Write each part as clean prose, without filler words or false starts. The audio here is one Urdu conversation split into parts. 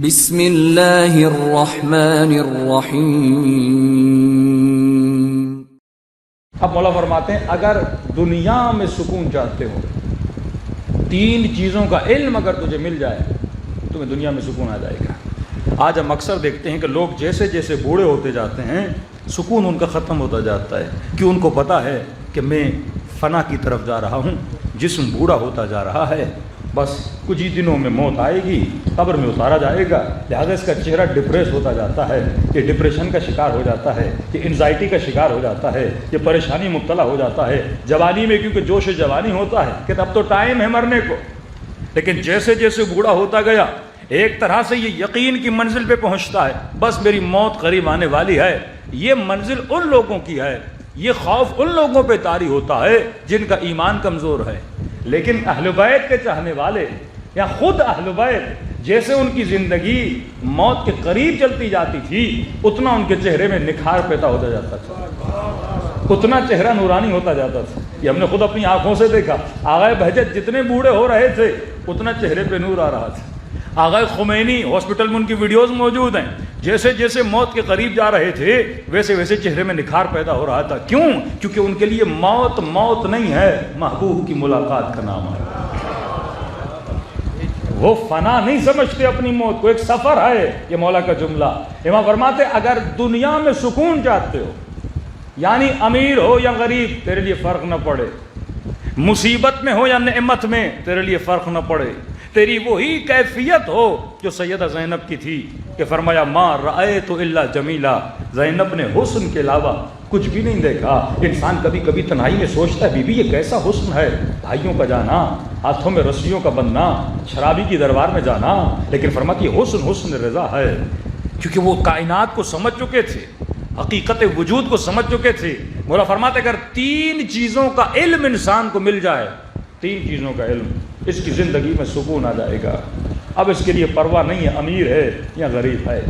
بسم اللہ الرحمن الرحیم۔ اب مولا فرماتے ہیں اگر دنیا میں سکون چاہتے ہو، تین چیزوں کا علم اگر تجھے مل جائے تمہیں دنیا میں سکون آ جائے گا۔ آج ہم اکثر دیکھتے ہیں کہ لوگ جیسے جیسے بوڑھے ہوتے جاتے ہیں سکون ان کا ختم ہوتا جاتا ہے، کہ ان کو پتہ ہے کہ میں فنا کی طرف جا رہا ہوں، جسم بوڑھا ہوتا جا رہا ہے، بس کچھ ہی دنوں میں موت آئے گی، قبر میں اتارا جائے گا، لہذا اس کا چہرہ ڈپریس ہوتا جاتا ہے، یہ ڈپریشن کا شکار ہو جاتا ہے، یہ انزائٹی کا شکار ہو جاتا ہے، یہ پریشانی مبتلا ہو جاتا ہے۔ جوانی میں کیونکہ جوش جوانی ہوتا ہے کہ اب تو ٹائم ہے مرنے کو، لیکن جیسے جیسے بوڑھا ہوتا گیا ایک طرح سے یہ یقین کی منزل پہ پہنچتا ہے، بس میری موت قریب آنے والی ہے۔ یہ منزل ان لوگوں کی ہے، یہ خوف ان لوگوں پہ طاری ہوتا ہے جن کا ایمان کمزور ہے۔ لیکن اہل بیت کے چاہنے والے یا خود اہل بیت، جیسے ان کی زندگی موت کے قریب چلتی جاتی تھی اتنا ان کے چہرے میں نکھار پیدا ہوتا جاتا تھا، اتنا چہرہ نورانی ہوتا جاتا تھا۔ یہ ہم نے خود اپنی آنکھوں سے دیکھا، آغا بہجت جتنے بوڑھے ہو رہے تھے اتنا چہرے پہ نور آ رہا تھا۔ آغا خمینی ہاسپٹل میں ان کی ویڈیوز موجود ہیں، جیسے جیسے موت کے قریب جا رہے تھے ویسے ویسے چہرے میں نکھار پیدا ہو رہا تھا۔ کیوں؟ کیونکہ ان کے لیے موت موت نہیں ہے، محبوب کی ملاقات کا نام ہے۔ وہ فنا نہیں سمجھتے اپنی موت کو، ایک سفر ہے۔ یہ مولا کا جملہ امام فرماتے اگر دنیا میں سکون چاہتے ہو، یعنی امیر ہو یا غریب تیرے لیے فرق نہ پڑے، مصیبت میں ہو یا نعمت میں تیرے لیے فرق نہ پڑے، تیری وہی کیفیت ہو جو سیدہ زینب کی تھی کہ فرمایا ما رأیت الا جمیلا، زینب نے حسن کے علاوہ کچھ بھی نہیں دیکھا۔ انسان کبھی کبھی تنہائی میں سوچتا ہے بی بی یہ کیسا حسن ہے، بھائیوں کا جانا، ہاتھوں میں رسیوں کا بننا، شرابی کی دربار میں جانا، لیکن فرماتی حسن حسن رضا ہے، کیونکہ وہ کائنات کو سمجھ چکے تھے، حقیقت وجود کو سمجھ چکے تھے۔ مولا فرماتے اگر تین چیزوں کا علم انسان کو مل جائے، تین چیزوں کا علم، اس کی زندگی میں سکون آ جائے گا۔ اب اس کے لیے پرواہ نہیں ہے امیر ہے یا غریب ہے،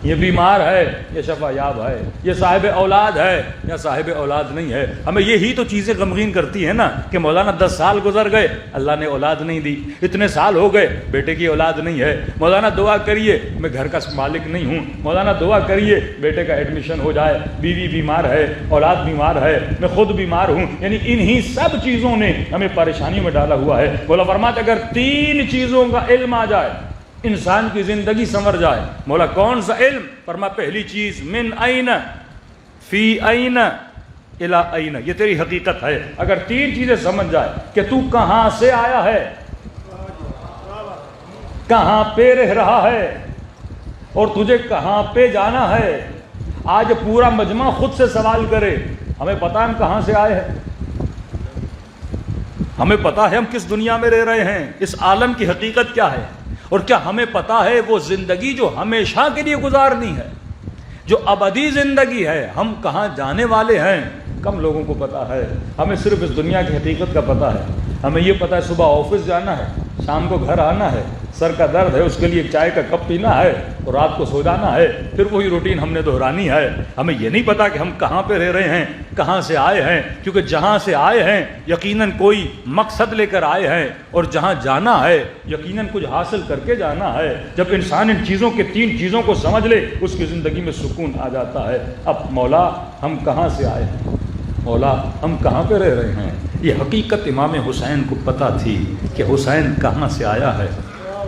یہ بیمار ہے یا شفا یاب ہے، یہ صاحب اولاد ہے یا صاحب اولاد نہیں ہے۔ ہمیں یہی تو چیزیں غمگین کرتی ہیں نا کہ مولانا 10 سال گزر گئے اللہ نے اولاد نہیں دی، اتنے سال ہو گئے بیٹے کی اولاد نہیں ہے، مولانا دعا کریے میں گھر کا مالک نہیں ہوں، مولانا دعا کریے بیٹے کا ایڈمیشن ہو جائے، بیوی بیمار ہے، اولاد بیمار ہے، میں خود بیمار ہوں۔ یعنی انہی سب چیزوں نے ہمیں پریشانیوں میں ڈالا ہوا ہے۔ مولا فرماتے اگر تین چیزوں کا علم آ جائے انسان کی زندگی سنور جائے۔ مولا کون سا علم؟ فرما پہلی چیز من این فی این الی این، یہ تیری حقیقت ہے۔ اگر تین چیزیں سمجھ جائے کہ تو کہاں سے آیا ہے، کہاں پہ رہ رہا ہے اور تجھے کہاں پہ جانا ہے۔ آج پورا مجمع خود سے سوال کرے، ہمیں پتہ ہم کہاں سے آئے ہیں، ہمیں پتہ ہے ہم کس دنیا میں رہ رہے ہیں، اس عالم کی حقیقت کیا ہے، اور کیا ہمیں پتہ ہے وہ زندگی جو ہمیشہ کے لیے گزارنی ہے، جو ابدی زندگی ہے، ہم کہاں جانے والے ہیں۔ کم لوگوں کو پتہ ہے۔ ہمیں صرف اس دنیا کی حقیقت کا پتہ ہے، ہمیں یہ پتہ ہے صبح آفس جانا ہے، شام کو گھر آنا ہے، سر کا درد ہے اس کے لیے چائے کا کپ پینا ہے اور رات کو سو جانا ہے، پھر وہی روٹین ہم نے دہرانی ہے۔ ہمیں یہ نہیں پتا کہ ہم کہاں پہ رہ رہے ہیں، کہاں سے آئے ہیں، کیونکہ جہاں سے آئے ہیں یقیناً کوئی مقصد لے کر آئے ہیں، اور جہاں جانا ہے یقیناً کچھ حاصل کر کے جانا ہے۔ جب انسان ان چیزوں کے تین چیزوں کو سمجھ لے اس کی زندگی میں سکون آ جاتا ہے۔ اب مولا ہم کہاں سے آئے ہیں، مولا ہم کہاں پہ رہ رہے ہیں، یہ حقیقت امام حسین کو پتہ تھی کہ حسین کہاں سے آیا ہے،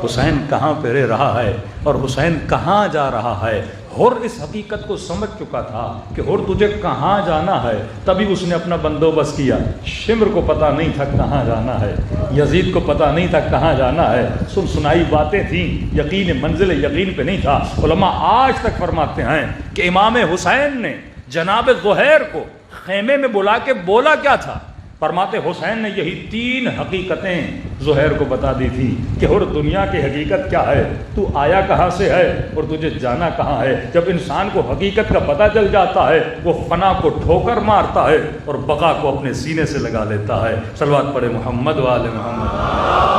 حسین کہاں پہ رہ رہا ہے اور حسین کہاں جا رہا ہے۔ اور اس حقیقت کو سمجھ چکا تھا کہ اور تجھے کہاں جانا ہے، تبھی اس نے اپنا بندوبست کیا۔ شمر کو پتہ نہیں تھا کہاں جانا ہے، یزید کو پتہ نہیں تھا کہاں جانا ہے، سنائی باتیں تھیں، یقین منزل یقین پہ نہیں تھا۔ علماء آج تک فرماتے ہیں کہ امام حسین نے جناب زہیر کو خیمے میں بلا کے بولا کیا تھا؟ فرماتے حسین نے یہی تین حقیقتیں زہیر کو بتا دی تھی کہ اور دنیا کی حقیقت کیا ہے، تو آیا کہاں سے ہے اور تجھے جانا کہاں ہے۔ جب انسان کو حقیقت کا پتہ چل جاتا ہے وہ فنا کو ٹھوکر مارتا ہے اور بقا کو اپنے سینے سے لگا لیتا ہے۔ صلوات پڑھے محمد و آل محمد۔